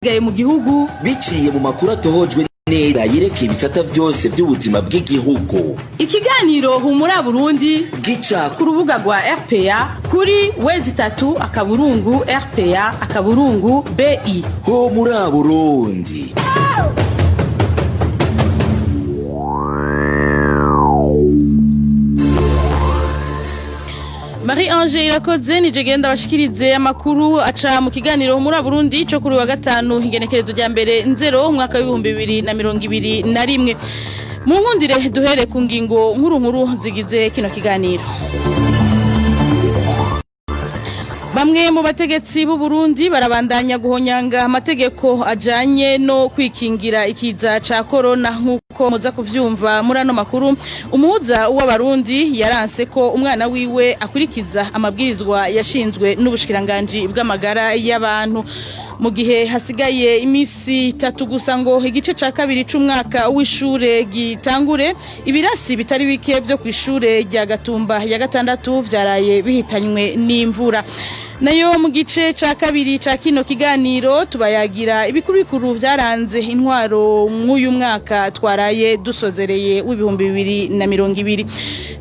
gaye mu gihugu biciye mu makuru atohojwe neza yerekeye ibisata byose by'ubuzima bw'igihugu. Ikiganiro humura Burundi gica ku rubuga rwa RPA kuri www.rpa.bi. Humura Burundi. Ange IRAKOZE nije genda bashikirize amakuru aca mu kiganiro muri Burundi cyo kuri wa gatanu ingenekerezo rya mbere Nzero umwaka wa 2021. Mu nkundire duhere ku ngingo nkuru zigize kino kiganiro. Bamwe mu bategetsi b'u Burundi barabandanya guhonyanga amategeko ajanye no kwikingira ikiza ca corona nkuko muza kuvyumva muri ano makuru. Umuhuza w'abarundi yaranse ko umwana wiwe akurikiza amabwirizwa yashinzwe n'ubushikiranganje bw'amagara y'abantu. Mu gihe hasigaye imisi 3 gusa ngo igice ca kabiri c'umwaka w'ishure gitangure, ibirasi bitari bike byo kwishure rya Gatumba ya gatandatu vyaraye bihitanywe n'imvura. Nayo mu gice ca kabiri ca kino kiganiro tubayagira ibikuru bikuru vyaranze intwaro mw'uyu mwaka twaraye dusozereye w'2020.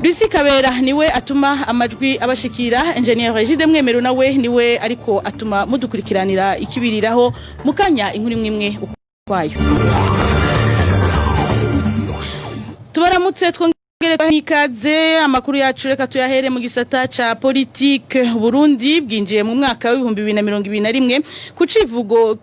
Bisi Kabera niwe atuma amajwi abashikira, Engineer Regide Mwemero nawe niwe ariko atuma mudukurikiranira ikibiriraho mukanya inkuru imwe ukwayo. Tubaramutse ikaze amakuru yacu reka tuyahere mu gisata ca politique. Burundi bwinjiye mu mwaka wa 2021 ku civugo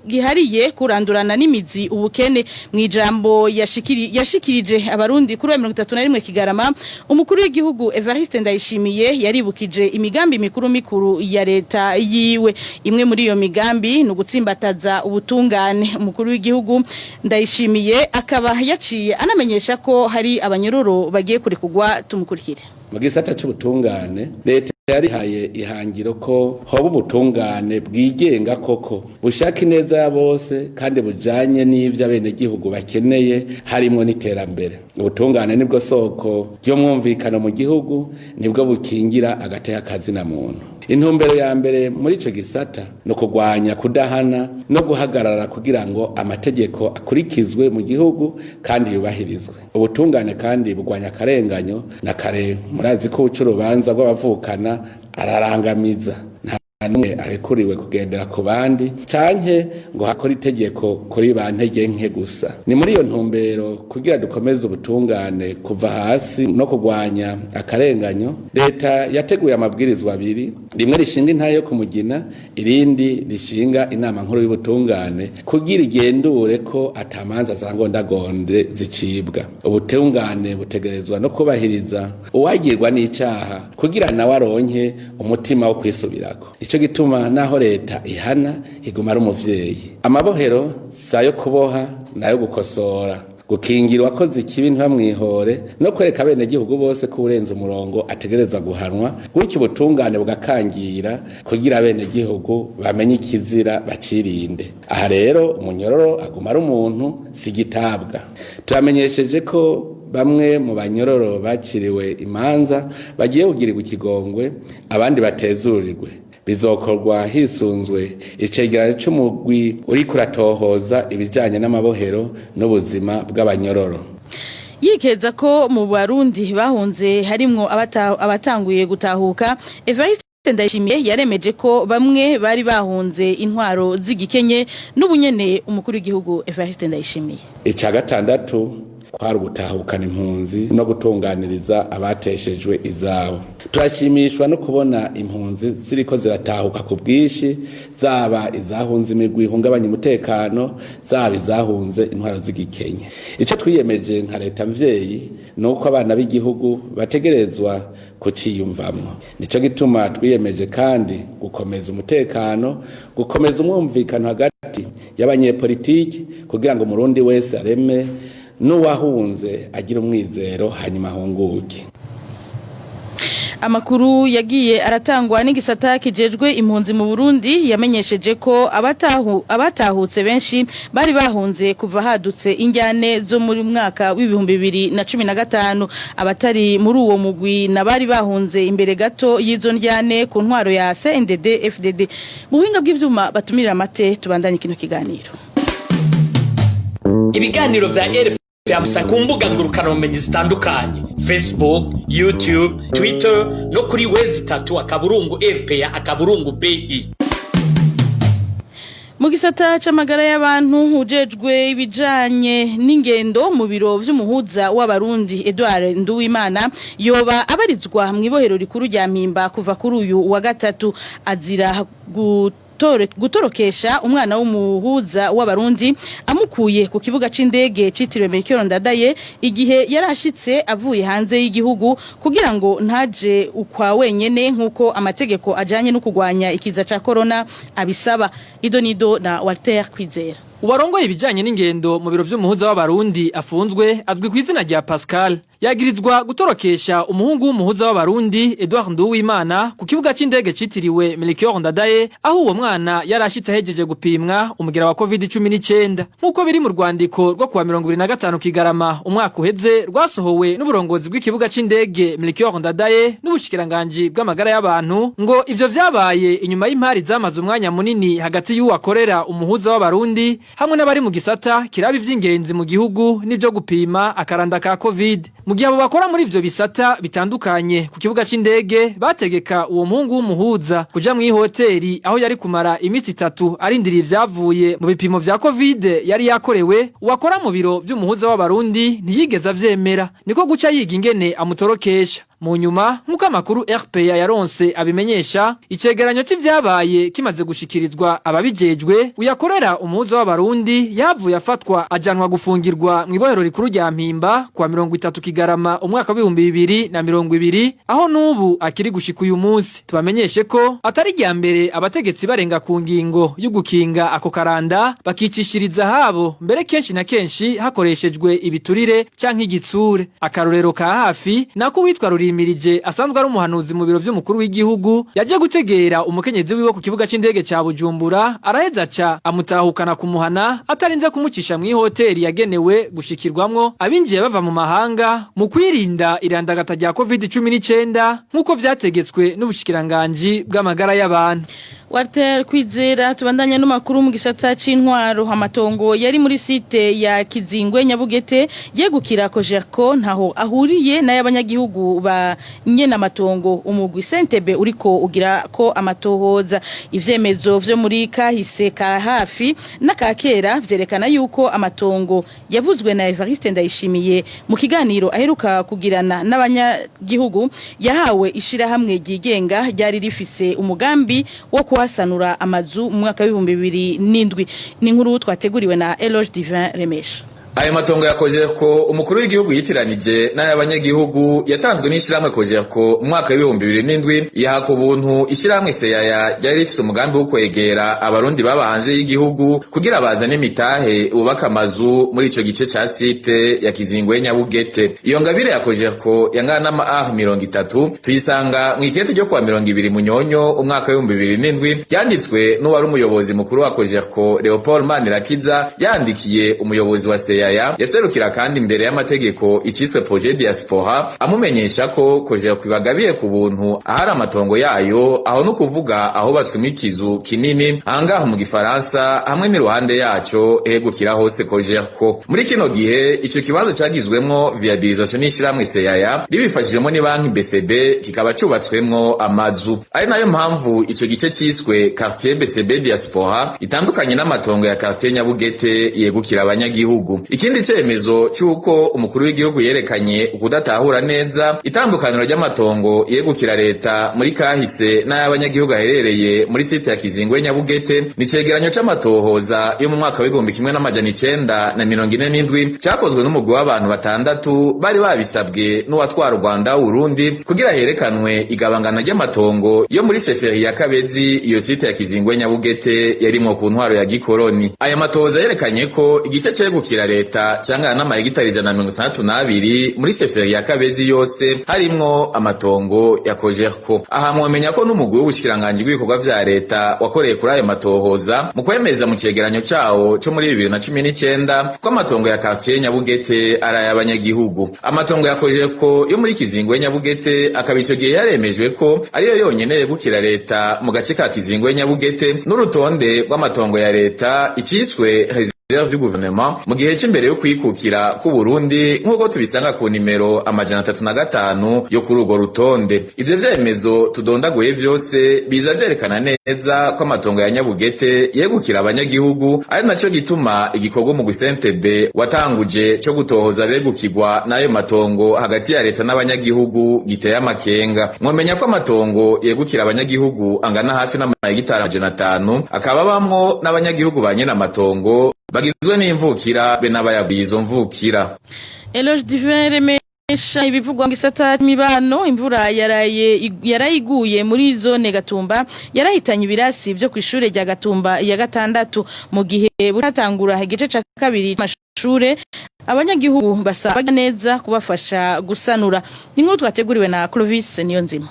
gihariye kurandurana n'imizi ubukene. Mu ijambo yashikirije abarundi kuri 31 Kigarama, umukuru w'igihugu Evariste Ndayishimiye yaribukije imigambi mikuru ya leta yiwe. Imwe muri iyo migambi no gutsimbataza ubutungane. Umukuru w'igihugu Ndayishimiye akaba yaciye anamenyesha ko hari abanyororo bagiye kurekugwa. Tumukurikire. Mu gisata cy'ubutungane leta yarihaye ihangiro ko hoba ubutungane bwigenga koko bushaka ineza ya bose kandi bujanye n'ivyo abenegihugu bakeneye harimo n'iterambere. Ubutungane nibwo soko ry'umwumvikano mu gihugu, nibwo bukingira agateka kazi na muntu. Intumbero ya mbere muri ico gisata no kugwanya kudahana no guhagarara kugira ngo amategeko akurikizwe mu gihugu kandi yubahirizwe. Ubutungane kandi bugwanya akarenganyo na kare murazi ko ucurubanza rw'abavukana ararangamiza, nta numwe arekuriwe kugendera ku bandi canke ngo hakora itegeko kuri bantege nke gusa. Ni muri iyo ntumbero kugira dukomeze ubutungane kuva hasi no kugwanya akarenganyo, leta yateguye amabwirizwa abiri, rimwe rishinga intahe yo kumugina, irindi rishinga inama nkuru y'ubutungane kugira igendure ko atamanza zangondagonde zicibwa. Ubutungane butegerezwa no kubahiriza uwagirwa n'icaha kugira nawe aronke umutima wo kwisubirako. Ico gituma naho leta ihana iguma ari umuvyeyi. Amabohero sayo kuboha nayo gukosora, gukingira wakoze ikibi ntibamwihore no kwereka abenegihugu bose ko urenze umurongo ategerezwa guhanwa, gutyo ubutungane bugakangira kugira abenegihugu bamenye ikizira bacirinde. Aha rero umunyororo aguma ari umuntu sigitabwa. Turamenyesheje ko bamwe mu banyororo baciriwe imanza bagiye kugirirwa ikigongwe, abandi batezurirwe. Bizokorwa hisunzwe icegeranyo c'umugwi uri kuratohoza ibijanye n'amabohero n'ubuzima bw'abanyororo. Yikeza ko mu Barundi bahunze harimwo abatanguye gutahuka, Evariste Ndayishimiye yaremeje ko bamwe bari bahunze intwaro z'igikenye n'ubunyene. Umukuru w'igihugu Evariste Ndayishimiye ica gatandatu kwari gutahukana impunzi no gutunganiriza abateshejwe izabo. Turashimishwa no kubona impunzi ziriko ziratahuka ku bwishi, zaba izahunze imigwi ihungabanya umutekano, zaba izahunze intwaro z'igikenye. Ico twiyemeje nka leta mvyeyi nuko abana b'igihugu bategerezwa kuciyumvamwo. Nico gituma twiyemeje kandi gukomeza umutekano, gukomeza umwumvikano hagati y'abanyepolitiki kugira ngo umurundi wese areme n'uwahunze agira umwizero hanyuma ahunguke. Amakuru yagiye aratangwa n'igisata kijejwe impunzi mu Burundi yamenyesheje ko abatahutse benshi bari bahunze kuva hadutse injyane zo muri mwaka w'2015 abatari muri uwo mugwi nabari bahunze imbere gato y'izo njyane ku ntwaro ya CNDD FDD mu buhinga bw'ivyuma batumira amate tubandanye kino kiganiro. Ibiganiro vya RPA musa ku mbuga ngurukanabumenyi zitandukanye Facebook, YouTube, Twitter no kuri wezi3 akaburungu RPA akaburungu BI. Mu gisata c'amagara y'abantu ujejwe ibijanye n'ingendo mu biro vy'umuhuza w'abarundi Edouard Nduwimana yoba abarizwa mu ibohero rikuru rya Mpimba kuva kuri uyu wa gatatu azira gutorokesha umwana w'umuhuza w'abarundi amukuye ku kibuga c'indege citiriwe Melchior Ndadaye igihe yarashitse avuye hanze y'igihugu kugira ngo ntaje ukwa wenyene nkuko amategeko ajanye no kugwanya ikiza ca corona abisaba. Idonido na Walter Kwizera. Uwarongoye ibijanye n'ingendo mu biro vy'umuhuza w'abarundi afunzwe azwi ku izina rya Pascal yagirizwa gutorokesha umuhungu w'umuhuza w'abarundi Edouard Nduwimana ku kibuga c'indege citiriwe Melchior Ndadaye aho uwo mwana yarashitse hejeje gupimwa umugera wa COVID-19 nkuko biri mu rwandiko rwo kuwa 25 Kigarama umwaka uheze rwasohowe n'uburongozi bw'ikibuga c'indege Melchior Ndadaye n'ubushikiranganje bw'amagara y'abantu ngo ivyo vyabaye inyuma y'impari zamaze umwanya munini hagati y'uwakorera umuhuza w'abarundi hamwe n'abari mu gisata kiraba ivy'ingenzi mu gihugu n'ivyo gupima akaranda ka COVID. Mu gihe abo bakora muri ivyo bisata bitandukanye ku kibuga c'indege bategeka uwo muhungu w'umuhuza kuja mu hoteli aho yari kumara imisi 3 arindiriye ivyavuye mu bipimo vya COVID yari yakorewe, uwakora mu biro vy'umuhuza w'abarundi ntiyigeze avyemera niko guca yiga ingene amutorokesha. Mu nyuma nkuko amakuru RPA yaronse abimenyesha icegeranyo c'ivyabaye kimaze gushikirizwa ababijejwe uyakorera umuhuza w'abarundi yavuye afatwa ajanwa gufungirwa mu ibohero rikuru rya Mpimba kwa 30 Kigarama umwaka wa 2020 aho nubu akiri gushika uyu munsi. Tubamenyeshe ko atari rya mbere abategetsi barenga ku ngingo yo gukinga ako karanda bakicishiriza habo mbere kenshi na kenshi hakoreshejwe ibiturire canke igitsure. Akarorero ka hafi nako witwa Imirije asanzwe ari umuhanuzi mu biro vy'umukuru w'igihugu yaje gutegera umukenyezi wiwe ku kibuga c'indege ca Bujumbura araheza ca amutahukana kumuhana atarinze kumucisha mu hoteli yagenewe gushikirwamwo abinjiye bava mu mahanga mu kwirinda irandagata rya COVID-19 nkuko vyategetswe n'ubushikiranganje bw'amagara y'abantu. Walter Kwizera tubandanya n'amakuru mu gisata c'intwaro amatongo yari muri site ya Kizingwe Nyabugete yegukira Kojerko ntaho ahuriye n'abanyagihugu ba nyene amatongo umugwi Sentebe uriko ugira ko amatohoza ivyemezo vyo muri kahise ka hafi nakakera vyerekana yuko amatongo yavuzwe na Evariste Ndayishimiye mu kiganiro aheruka kugirana n'abanyagihugu yahawe ishira hamwe ryigenga ryari rifise umugambi wo kuhasanura amazu mu mwaka wa 2007 ni nkuru twateguriwe na Eloge Divin Remesha. Aya matongo yakoje ko umukuru w'igihugu yitiranije n'abanyagihugu yatanzwe n'ishiramwe koje ko mu mwaka wa 2007 yahako buntu ishiramwe seyaya yari rifise umugambi wo kwegera abarundi baba hanze y'igihugu kugira bazane imitahe ubaka amazu muri ico gice ca site ya Kizingwe Nyabugete. Iyo ngabire yakoje ko yangana na R30 tuyisanga mu ikete ryo kwa 20 Munyonyo umwaka wa 2007 yanditswe n'uwari umuyobozi mukuru wa koje ko Leopold Manirakiza yandikiye umuyobozi wa seyaya yaserukira kandi imbere y'amategeko iciswe projet diaspora amumenyesha ko koje kwibagabiye ku buntu ahari amatongo yayo aho no kuvuga aho batswe mikizu kinini ahangaho mu gifaransa hamwe n'iruhande yaco egukira hose koje ko muri kino gihe ico kibanza cagizwemwo viabilisation n'ishiramwe seyaya bibifashijemo ni banki BCB kikaba cubatswemwo amazu ari nayo mpamvu ico gice ciswe quartier BCB diaspora itandukanye n'amatongo ya quartier Nyabugete yegukira abanyagihugu. Ikindi cemezo cyuko umukuru w'igihugu yerekanye ukudatahura neza itandukaniro ry'amatongo yegukira leta muri kahise n'abanyagihugu aherereye muri site ya Kizingwe Nyabugete ni cegeranyo c'amatohoza yo mu mwaka wa 1947 cyakozwe n'umugwi w'abantu batandatu bari babisabwe n'uwatwara Rwanda Burundi kugira herekanwe igabangana ry'amatongo yo muri seferi ya Kabezi iyo site ya Kizingwe Nyabugete yarimo ku ntwaro ya gikoroni. Aya matohoza yerekanye ko igice cegukira leta leta cangana n'amahegitari 162 muri sheferi ya Kabezi yose harimwo amatongo ya Kojerko. Aha mwamenya ko n'umugwi w'ubushikiranganje bw'ibikorwa vya leta wakoreye kuri ayo matohoza mu kwemeza mu cegeranyo cawo co muri 2019 ko amatongo ya quartier Nyabugete ari y'abanyagihugu. Amatongo ya Kojerko yo muri Kizingwe Nyabugete akabico gihe yaremejwe ko ariyo yonyene yegukira leta mu gace ka Kizingwe Nyabugete n'urutonde rw'amatongo ya leta iciswe reserve du gouvernement mu gihe c'imbere yo kwikukira ku Burundi nk'uko tubisanga ku nimero 305 yo kuri urwo rutonde. Ivyo vyemezo tudondaguye vyose biza vyerekana neza ko amatongo ya Nyabugete yegukira abanyagihugu, ari naco gituma igikorwa mu Gusentebe watanguje cyo gutohoza begukirwa n'ayo matongo hagati ya leta n'abanyagihugu giteye amakenga. Mwomenya ko amatongo yegukira abanyagihugu angana hafi n'amahegitari 500 akaba bamwo n'abanyagihugu banyene amatongo bagizwe n'imvukira be n'abayagwiye izo mvukira. Eloge Divin remesha ibivugwa mu gisata mibano. Imvura yarayiguye muri zone Gatumba yarahitanye ibirasi byo kwishure rya Gatumba ya gatandatu mu gihe butatangura igice ca kabiri amashure. Abanyagihugu basaba neza kubafasha gusanura. Inkuru twateguriwe na Clovis Niyonzima.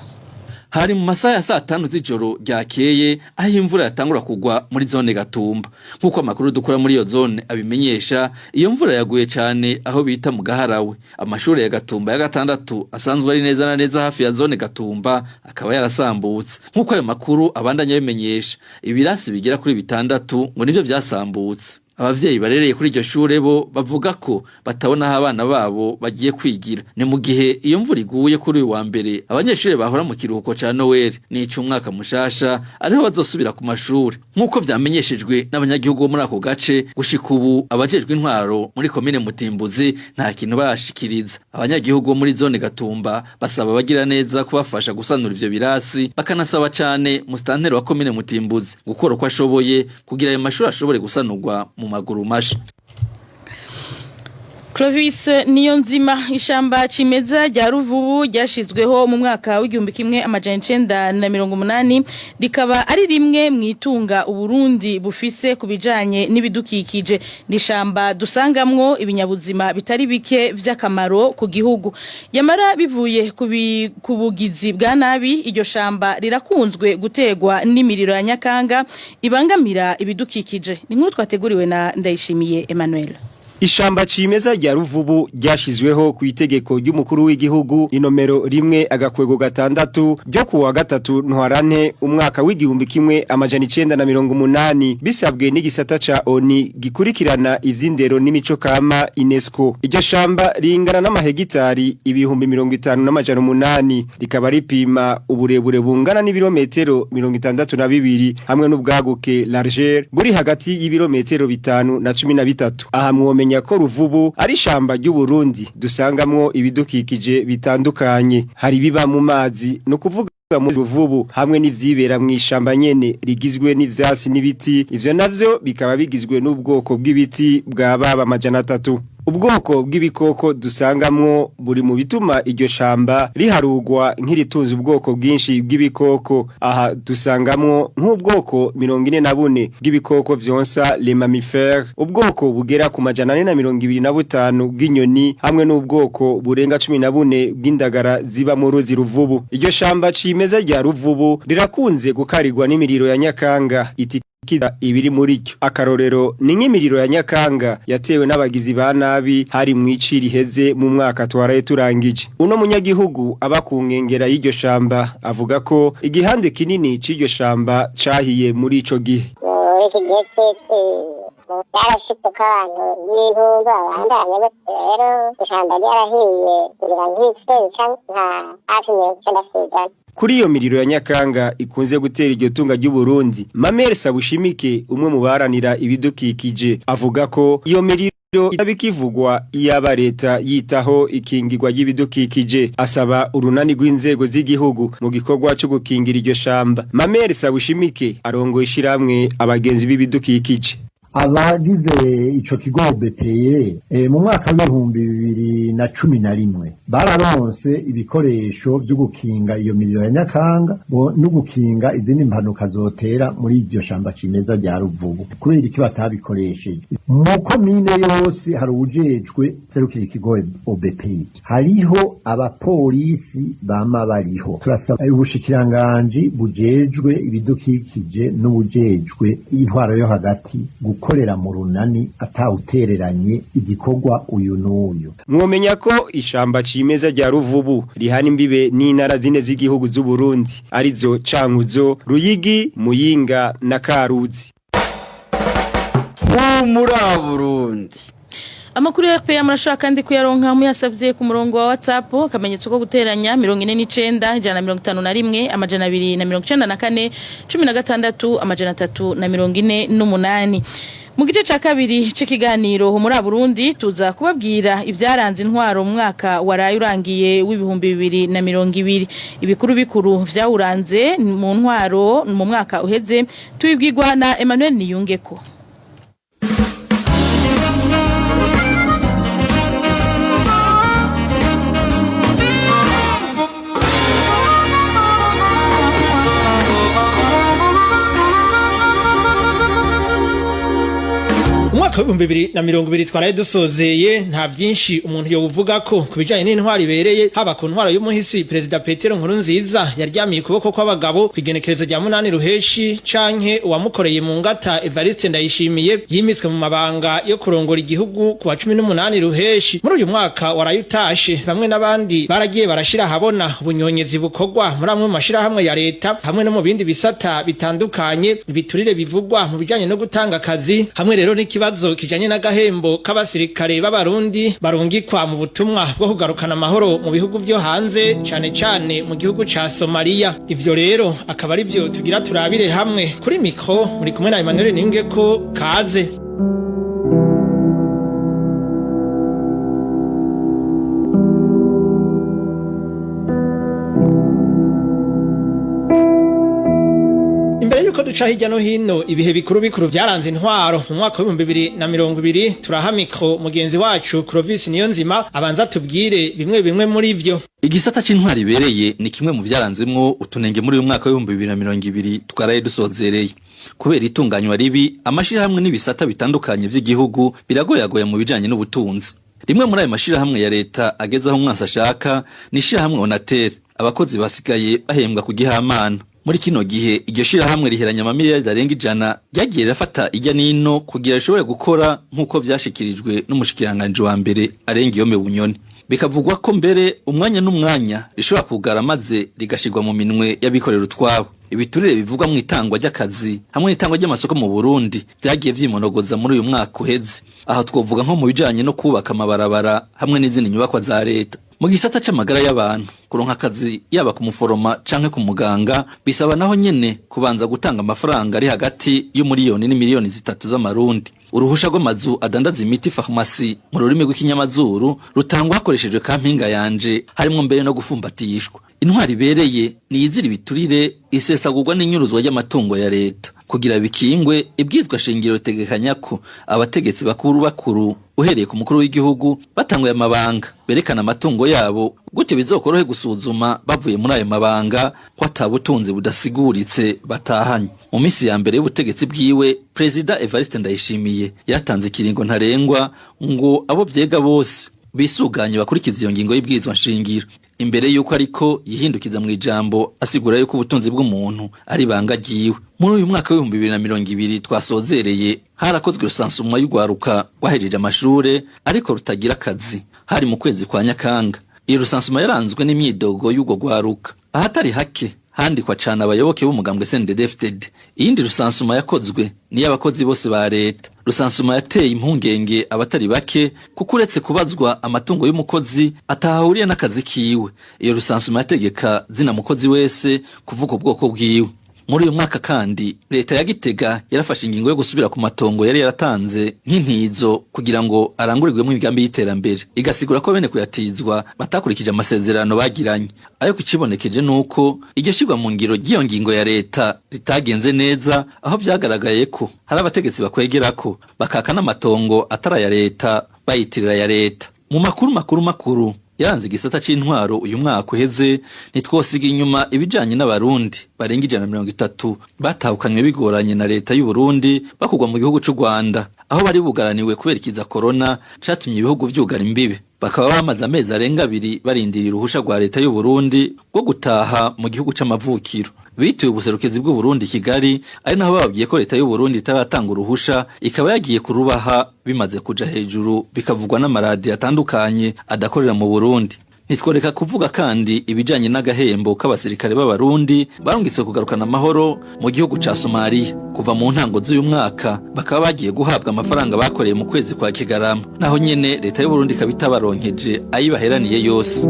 Hari mu masaha ya saa 5 z'ijoro ryakeye aho imvura yatangura kugwa muri zone Gatumba. Nkuko amakuru dukora muri iyo zone abimenyesha, iyo mvura yaguye cyane aho bita mu Gaharawe. Amashure ya Gatumba ya gatandatu asanzwe ari neza na neza hafi ya zone Gatumba akaba yarasambutse. Nkuko ayo makuru abandanya bimenyesha, ibirasi bigera kuri 6 ngo nivyo byasambutse. Abavyeyi barereye kuri iryo shure bo bavuga ko batabona aho abana babo bagiye kwigira. Ni mu gihe iyo mvura iguye kuri uyu wa mbere abanyeshure bahora mu kiruhuko ca Noel n'ico umwaka mushasha ariho bazosubira ku mashure. Nkuko vyamenyeshejwe n'abanyagihugu bo muri ako gace, gushika ubu abajejwe intwaro muri komine Mutimbuzi nta kintu bashikiriza. Abanyagihugu bo muri zone Gatumba basaba bagira neza kubafasha gusanura ivyo birasi, bakanasaba cane mustanteri wa komine Mutimbuzi gukora uko ashoboye kugira ayo mashuri ashobore gusanurwa mu maguru masha. Clovis Niyonzima. Ishamba cimeza rya Ruvubu ryashizweho mu mwaka w'1980 rikaba ari rimwe mwitunga Uburundi bufise kubijanye n'ibidukikije. Nishamba dusangamwo ibinyabuzima bitari bike vy'akamaro ku gihugu. Yamara bivuye kubugizi bwa nabi, iryo shamba rirakunzwe gutegwa n'imiriro ya Nyakanga ibangamira ibidukikije. Ni nkuru twateguriwe na Ndayishimiye Emmanuel. Ishamba cimeza rya Ruvubu ryashizweho ku itegeko ry'umukuru w'igihugu inomero 1/6 ryo kuwa 3 ntwarante umwaka w'1980 bisabwe n'igisata ca ONU gikurikirana ivy'indero n'imico kama UNESCO. Iryo shamba ringana n'amahegitari 50,800 rikaba ripima uburebure bungana n'ibirometero 62 hamwe n'ubwaguke largeur buri hagati y'ibirometero 5 na 13. Aha mwomenya ko Ruvubu ari shamba ry'Uburundi dusangamwo ibidukikije bitandukanye. Hari biba mu mazi no kuvuga mu Ruvubu hamwe n'ivyibera mu ishamba nyene rigizwe n'ivyasi n'ibiti. Ivyo navyo bikaba bigizwe n'ubwoko bw'ibiti bwa baba 300. Ubwoko bw'ibikoko dusangamwo buri mu bituma iryo shamba riharugwa nk'iritunze ubwoko bwinshi bw'ibikoko. Aha dusangamwo nk'ubwoko 44 bw'ibikoko vyonsa les mammifères, ubwoko bugera ku 425 bw'inyoni hamwe n'ubwoko burenga 14 bw'indagara ziba mu ruzi Ruvubu. Iryo shamba cimeza rya Ruvubu rirakunze gukarirwa n'imiriro ya Nyakanga ibiri muri cyo. Akarorero ni nk'imiriro ya Nyakanga yatewe n'abagizi ba nabi hari mw'ici riheze mu mwaka twaraye turangije. Uno munyagihugu aba ku nkengera y'iryo shamba avuga ko igihande kinini c'iryo shamba cahiye muri ico gihe. Yarashitse abantu y'intunga abandanye rero ishamba ryarahiye kugira nk'ise nka hafi y'icenda. Kuri iyo miriro ya Nyakanga ikunze gutera iryo tunga ry'Uburundi, Mamere Sabushimike umwe mu baranira ibidukikije avuga ko iyo miriro itabikivugwa iyaba leta yitaho ikingirwa y'ibidukikije. Asaba urunani rw'inzego z'igihugu mu gikorwa cyo gukingira iryo shamba. Mamere Sabushimike arongoye ishiramwe abagenzi b'ibidukikije. abagize ico kigo BPA mu mwaka w'2011 bararonse ibikoresho byo gukinga iyo miliro ya Nyakanga no gukinga izindi mpanuka zotera muri iryo shamba cimeza rya Ruvubu kubera iki batabikoresheje mu komine yose hari ujejwe serukira ikigo BPA hariho abapolisi bama bariho turasaba ubushikiranganji bujejwe ibidukikije n'ubujejwe intwaro yo hagati gukorera mu runani atawutereranye igikorwa uyu n'uyu. Mwomenya ko ishamba cimeza rya Ruvubu rihana imbibe n'intara zine z'igihugu z'u Burundi arizo Cankuzo, Ruyigi, Muyinga na Karuzi. Humura Burundi. Amakuru ya RPA murashaka kandi kuyaronka muyasabye ku murongo wa WhatsApp akamenyetso ko guteranya 49 151 amajana 294 16 amajana 348. Mu gice ca kabiri c'ikiganiro muri Burundi tuza kubabwira ivyaranze intwaro mu mwaka waraye urangiye w'ibihumbi 2020 ibikuru bikuru vyawuranze mu ntwaro mu mwaka uheze tubibwirwa na Emmanuel Niyungeko. Mwaka w'ibihumbi 2020 twaraye dusozeye nta byinshi umuntu yo uvuga ko kubijanye n'intwari ibereye haba ku ntwaro y'umuhisi Perezida Petero Nkurunziza yaryamiye ukuboko kw'abagabo kwigenekerezo rya 8 ruheshi canke uwamukoreye mu ngata Evariste Ndayishimiye yimiswe mu mabanga yo kurongora igihugu ku wa 18 ruheshi muri uyu mwaka waraye utashe bamwe n'abandi baragiye barashira habona ubunyonyezi bukorwa muri amwe mu mashira hamwe ya leta hamwe no mu bindi bisata bitandukanye biturire bivugwa mu bijanye no gutanga akazi hamwe rero n'ikibazo kijanye n'agahembo k'abasirikare b'abarundi barungikwa mu butumwa bwo kugarukana amahoro mu bihugu vyo hanze cane cane mu gihugu ca Somalia. Ivyo rero akaba ari vyo tugira turabire hamwe kuri mikro muri kumwe na Emmanuel Niyungeko kaze. Yuko duca hirya no hino ibihe bikuru vyaranze intwaro mu mwaka wa 2020 turaha mikro mugenzi wacu Clovis Niyonzima abanza tubwire bimwe muri ivyo. Igisata c'intwari ibereye ni kimwe mu vyaranzemwo utunenge muri uyu mwaka wa 2020 twaraye dusozereye kubera itunganywa ribi amashirahamwe n'ibisata bitandukanye vy'igihugu biragoyagoya mu bijanye n'ubutunzi. Rimwe muri ayo mashirahamwe ya leta agezaho umwansi ashaka ni ishirahamwe Onatel abakozi basigaye bahembwa ku gihamana. Muri kino gihe iryo shirahamwe riheranya amamiliyari arenga 100 ryagiye rafata ijya nino kugira ashobore gukora nkuko vyashikirijwe n'umushikiranganje wa mbere arenga iyo Bunyoni. Bikavugwa ko mbere umwanya n'umwanya rishobora kugara maze rigashirwa mu minwe y'abikorera utwabo. Ibiturire bivugwa mu itangwa ry'akazi hamwe n'itangwa ry'amasoko mu Burundi byagiye vyimonogoza muri uyu mwaka uheze. Aho twovuga nko mu bijanye no kubaka amabarabara hamwe n'izindi nyubakwa za leta. Mu gisata c'amagara y'abantu kuronka akazi yaba ku muforoma canke ku muganga bisaba naho nyene kubanza gutanga amafaranga ari hagati y'umiliyoni n'imiliyoni 3 z'amarundi. Uruhusha rw'amazu adandaza imiti farumasi mu rurimi rw'ikinyamazuru rutangwa hakoreshejwe kampinga yanje harimo mbere no gufumbatishwa. Intwari ibereye ni izira ibiturire isesagurwa n'inyuruzwa y'amatungo ya leta kugira bikingwe ibwizwa shingiro tegekanya ko abategetsi bakuru uhereye ku mukuru w'igihugu batanguye amabanga berekana amatungo yabo gute bizokorohe gusuzuma bavuye muri ayo mabanga ko atabutunzi budasiguritse batahanye. Mu misi ya mbere y'ubutegetsi bwiwe Perezida Evariste Ndayishimiye yatanze ikiringo ntarengwa ngo abo vyega bose bisuganye bakurikiza iyo ngingo y'ibwizwa shingiro. Imbere yuko ariko yihindukiza mu ijambo asigura yuko ubutunzi bw'umuntu ari bangagiwe. Muri uyu mwaka wa 2020 twasozereye harakozwe rusansumwa y'ugwaruka rwahejeje amashure ariko rutagira akazi hari mu kwezi kwa Nyakanga. Iyo rusansumwa yaranzwe n'imyidogo y'ugo gwaruka ahatari hake handikwa cyane abayoboke b'umugambwe CNDD-FDD. Iyindi rusansuma yakozwe ni y'abakozi bose ba leta. Rusansuma yateye impungenge abatari bake kuko uretse kubazwa amatungo y'umukozi atahahuriye n'akazi kiwe. Iyo rusansuma yategeka zina mukozi wese kuvuga ubwoko bwiwe. muri uyu mwaka kandi leta ya Gitega yarafashe ingingo yo gusubira ku matongo yari yaratanze nk'intizo kugira ngo arangurirwemo imigambi y'iterambere igasigura ko bene kuyatizwa batakurikije amasezerano bagiranye ariko ikibonekeje nuko iryo shirwa mu ngiro ry'iyo ngingo ya leta ritagenze neza aho vyagaragaye ko hari abategetsi bakwegera ko bakaka n'amatongo atara ya leta bayitirira ya leta mu makuru yaranze igisata c'intwaro uyu mwaka uheze nitwosiga inyuma ibijanye n'abarundi barenga 130 batahukanywe bigoranye na leta y'u Burundi bakugwa mu gihugu c'u Rwanda aho bari bugaraniwe kubera ikiza corona catumye ibihugu vyugara imbibe bakaba bamaze amezi arenga 2 barindiriye uruhusha rwa leta y'u Burundi rwo gutaha mu gihugu c'amavukiro bituye ubuserukizi bw'u Burundi Kigali ari naho babwiye ko leta y'u Burundi itaratanga uruhusha ikaba yagiye kurubaha bimaze kuja hejuru bikavugwa n'amaradi atandukanye adakorera mu Burundi. Nitworeka kuvuga kandi ibijanye n'agahembo k'abasirikare b'abarundi barungitswe kugarukana amahoro mu gihugu ca Somalia kuva mu ntango z'uyu mwaka bakaba bagiye guhabwa amafaranga bakoreye mu kwezi kwa Kigarama naho nyene leta y'u Burundi kabita baronkeje ayibaheraniye yose.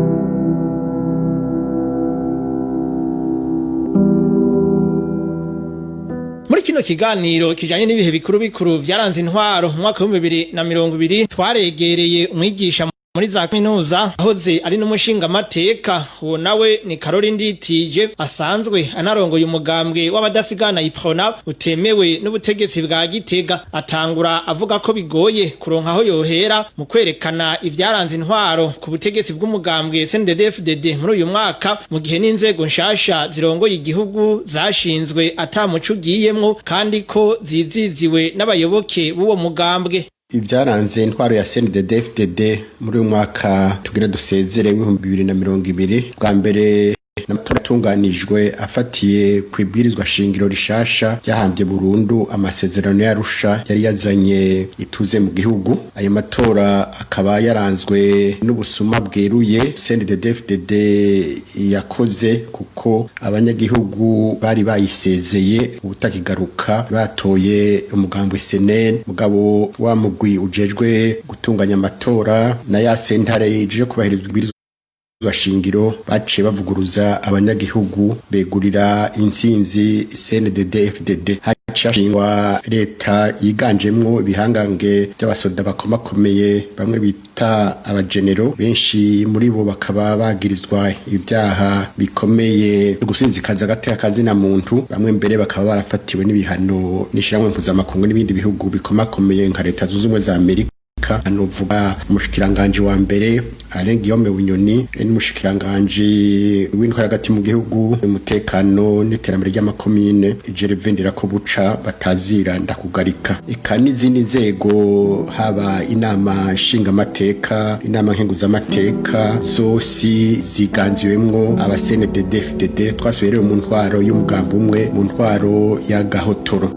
Muri kino kiganiro kijanye n'ibihe bikuru vyaranze intwaro mu mwaka wa 2020 twaregereye umwigisha muri za kaminuza ahoze ari n'umushinga mateka uwo nawe ni Karori Nditije asanzwe anarongoye umugambwe w'abadasigana iprona utemewe n'ubutegetsi bwa Gitega atangura avuga ko bigoye kuronka aho yohera mu kwerekana ivyaranze intwaro ku butegetsi bw'umugambwe CNDD-FDD muri uyu mwaka mu gihe n'inzego nshasha zirongoye igihugu zashinzwe atamuco ugiyemwo kandi ko ziziziwe n'abayoboke b'uwo mugambwe. Ivyaranze intwaro ya CNDD-FDD muri uyu mwaka tugira dusezere w'ibihumbi 2020 bwa mbere n'amatunganijwe afatiye kwibwirizwa shingiro rishasha ryahambye burundu amasezerano y'Arusha yari yazanye ituze mu gihugu. Ayo matora akaba yaranzwe n'ubusuma bweruye CNDD-FDD yakoze kuko abanyagihugu bari bayisezeye ubutakigaruka batoye umugambwe SNL mugabo wa mugwi ujejwe gutunganya amatora na ya sentare ije kubahiriza shingiro baciye bavuguruza abanyagihugu begurira intsinzi CNDD-FDD. Hacashingwa leta yiganjemwo ibihangange by'abasoda bakomakomeye bamwe bita abagenero benshi muri bo bakaba bagirizwa ibyaha bikomeye gusinzikaza agateka kazina muntu bamwe mbere bakaba barafatiwe n'ibihano n'ishiramwe mpuzamakungu n'ibindi bihugu bikomakomeye nka leta zunze ubumwe za Amerika. Nuvuga umushikiranganje wa mbere Guillaume Bunyoni n'umushikiranganje w'intwaro hagati mu gihugu umutekano n'iterambere ry'amakomine Gervendera ko buca batazira ndakugarika eka n'izindi nzego haba inama nshinga amateka inama nkenguza amateka zose ziganziwemwo aba CNDD-FDD twasubiye mu ntwaro y'umugambo umwe mu ntwaro ya Gahotoro.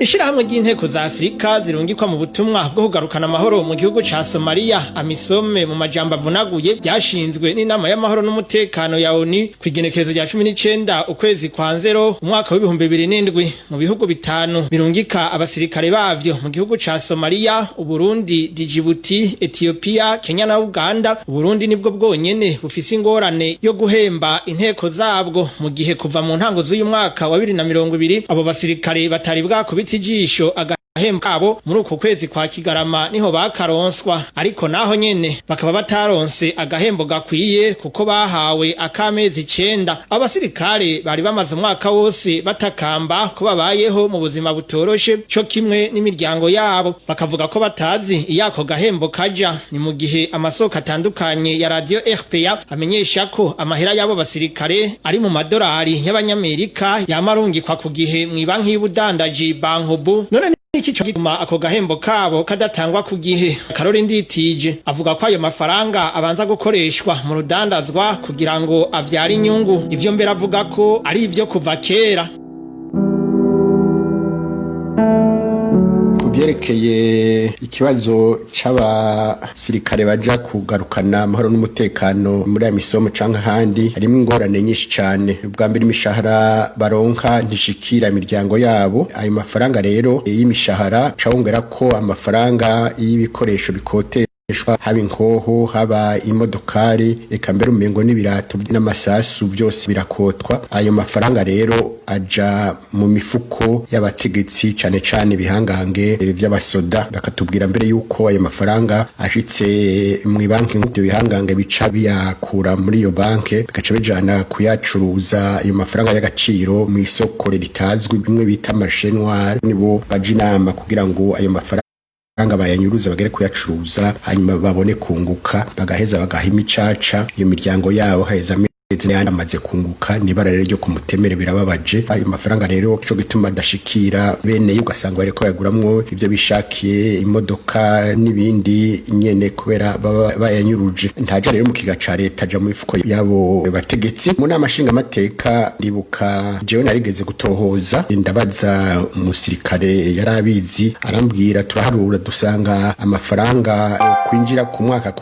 Ishirahamwe ry'inteko za Afrika zirungikwa mu butumwa bwo kugarukana amahoro mu gihugu ca Somalia amisome mu majambo avunaguye byashinzwe n'inama y'amahoro n'umutekano ya ONU kwigenekerezo rya 19 ukwezi kwa Nzero umwaka wa 2007 mu bihugu bitanu birungika abasirikare bavyo mu gihugu ca Somalia, Uburundi, Djibouti, Ethiopia, Kenya na Uganda. Uburundi nibwo bwonyene bufise ingorane yo guhemba inteko zabwo mu gihe kuva mu ntango z'uyu mwaka wa 2020 abo basirikare batari bwakubita ijisho agahembo kabo muri uko kwezi kwa Kigarama niho bakaronswa ariko naho nyene bakaba bataronse agahembo gakwiye kuko bahawe akamezi 9. Abasirikare bari bamaze umwaka wose batakamba ko babayeho mu buzima butoroshe cyo kimwe n'imiryango yabo bakavuga ko batazi iyako gahembo kaja. Ni mu gihe amasoko atandukanye ya radio RPA amenyesha ko amahera yabo basirikare ari mu madolari y'abanyamerika yamarungikwa ku gihe mu banki y'ubudandaji Bankobu. None iki cyo gituma ako gahembo kabo kadatangwa ku gihe. Karori Nditije avuga ko ayo mafaranga abanza gukoreshwa mu rudandazwa kugira ngo avyare inyungu. Ivyo mbere avuga ko ari ivyo kuva kera. vyerekeye ikibazo c'abasirikare baja kugarukana amahoro n'umutekano muri ya misomo canke ahandi harimo ingorane nyinshi cane. Ubwa mbere imishahara baronka ntishikira imiryango yabo. Ayo mafaranga rero y'imishahara cawongera ko amafaranga y'ibikoresho bikote haba inkoho haba imodokari eka mbere umengo n'ibirato n'amasasu byose birakotwa. Ayo mafaranga rero aja mu mifuko y'abategetsi cane cane bihangange by'abasoda, bakatubwira mbere yuko ayo mafaranga ashitse mu banki nk'ibyo bihangange bica biyakura muri iyo banki bagaca bijana kuyacuruza ayo mafaranga y'agaciro mu isoko ritazwi bimwe bita marché noir. Nibo baje inama kugira ngo ayo mafaranga bayanyuruza bagere kuyacuruza hanyuma babone kunguka bagaheza bagaha imicaca iyo miryango yabo haheza amaze kunguka. Nibara rero ryo kumutemere birababaje. Ayo mafaranga rero cyo gituma adashikira bene ugasanga bariko yaguramwo ivyo bishakiye imodoka n'ibindi nyene kubera bayanyuruje. Ntaje rero mu kiga ca leta aja mu mifuko yabo bategetsi. Mu nama nshinga amateka ndibuka jewe narigeze gutohoza ndabaza umusirikare yarabizi arambwira turaharura dusanga amafaranga kwinjira ku mwaka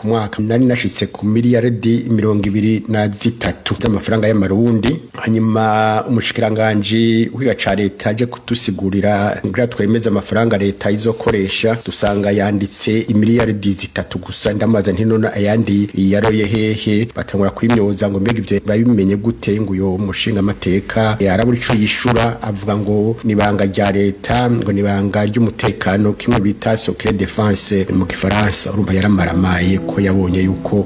nari nashitse ku miliyaridi 23 z'amafaranga y'amarundi. Hanyuma umushikiranganje w'iga ca leta aje kutusigurira ngira twemeza amafaranga leta izokoresha dusanga yanditse imiliyaridi 3 gusa. Ndamaza nti none ayandi yaroye hehe batangura kwimyoza ngo mbega ivyo babimenye gute ngo uyo mushinga amateka yaraburi ico yishura avuga ngo nibanga rya leta ngo nibanga ry'umutekano kimwe bita secret défense mu gifaransa. Urumva yaramaramaye ko yabonye yuko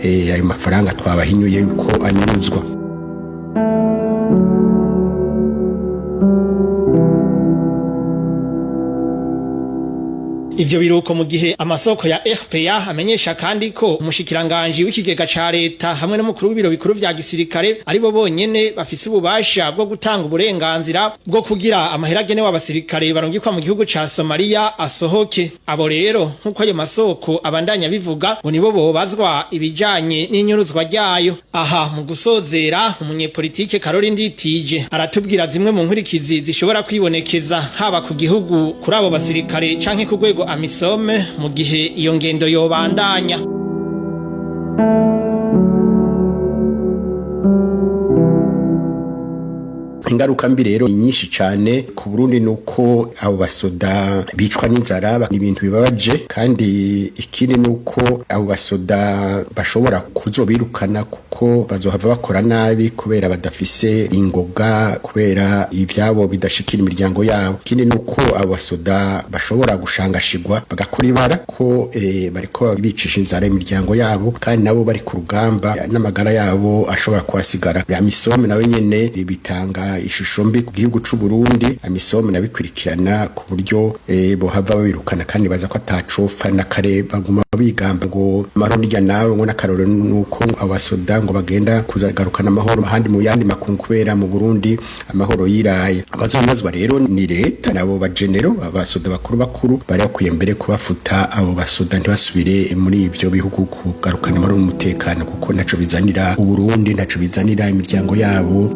ayo mafaranga twabahinyuye yuko anyuzwa. Ivyo biruko mu gihe amasoko ya RPA amenyesha kandi ko umushikiranganje w'ikigega ca leta hamwe n'umukuru w'ibiro bikuru vya gisirikare aribo bonyene bafise ububasha bwo gutanga uburenganzira bwo kugira amahera gene w'abasirikare barungikwa mu gihugu ca Somalia asohoke. Abo rero nkuko ayo masoko abandanya bivuga ngo nibo bobazwa ibijanye n'inyuruzwa ryayo. Aha mu gusozera umunyepolitike Karoli Nditije aratubwira zimwe mu nkurikizi zishobora kwibonekeza haba ku gihugu kuri abo basirikare canke ku rwego amisome mu gihe iyo ngendo yobandanya. Ingaruka mbi rero nyinshi cyane ku Burundi nuko abo basoda bicwa n'inzara n'ibintu bibabaje, kandi ikindi nuko abo basoda bashobora kuzobirukana kuko bazohava bakora nabi kubera badafise ingoga, kubera ivyabo bidashikira imiryango yabo. Ikindi nuko abo basoda bashobora gushangashirwa bagakora ibara ko bariko bicisha inzara imiryango yabo, kandi nabo bari ku rugamba n'amagara yabo ashobora kuhasigara. Amisome nawe nyene bitanga ishusho mbi ku gihugu c'u Burundi. Amisome nabikurikirana ku buryo bohava babirukana kandi baza ko atacopfa na kare baguma bigamba ngo amahoro rya nawe ngo nakaroro nuko abasoda ngo bagenda kuzagarukana amahoro ahandi mu yandi makungu kubera mu Burundi amahoro yiraye. Abazomazwa rero ni leta nabo bagenero abasoda bakuru bari bakwiye mbere kubafuta abo basoda ntibasubire muri ivyo bihugu kugarukana amahoro n'umutekano, kuko naco bizanira u Burundi, naco bizanira imiryango yabo.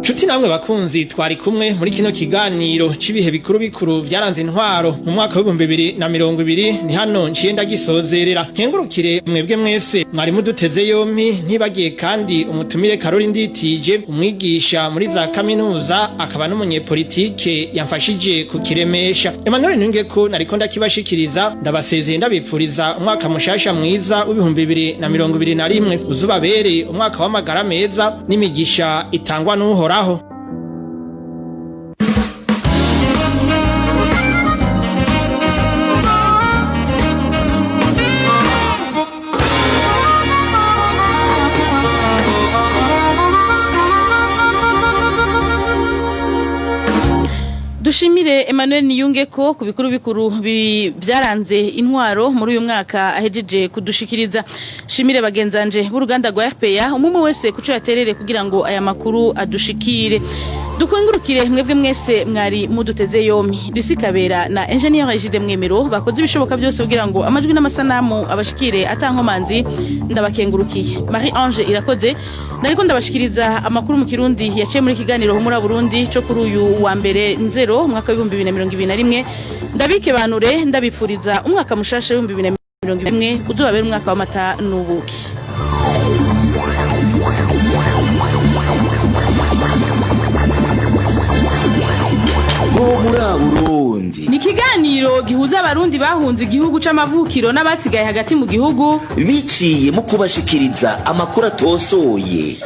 Chuti namwe bakunzi twari kumwe muri kino kiganiro cibihe bikuru vyaranze intwaro mu mwaka wa 2020 ni hano nciye ndagisozerera. Nkengurukire mwebwe mwese mwari muduteze yompi, ntibagiye kandi umutumire Karoli Nditije umwigisha muri za kaminuza akaba n'umunyepolitike yamfashije kukiremesha. Emmanuel Nungeko nariko ndakibashikiriza, ndabasezeye ndabipfuriza umwaka mushasha mwiza w'2021 uzubabere umwaka w'amagara meza n'imigisha itangwa n'uhoraho. Dushimire Emmanuel Niyungeko ku bikuru byaranze intwaro muri uyu mwaka ahejeje kudushikiriza. Shimire bagenzanje b'uruganda rwa RPA umwe wese kuco yaterere kugira ngo aya makuru adushikire. Dukwengurukire mwebwe mwese mwari muduteze yomi. Bisikabera na engineer Egide Mwemero bakoze ibishoboka byose kugira ngo amajwi n'amasanamu abashikire atankomanzi. Ndabakengurukiye. Marie Ange irakoze nariko ndabashikiriza amakuru mu Kirundi yaciye muri kiganiro ho muri Burundi cyo kuri uyu wa mbere Nzero mwaka 2021 ndabike banure ndabipfuriza umwaka mushasha 2021 uzobabera umwaka w'amata n'ubuki. Burundi ni kiganiro gihuza abarundi bahunze igihugu c'amavukiro n'abasigaye hagati mu gihugu biciye mu kubashikiriza amakuru atosoye.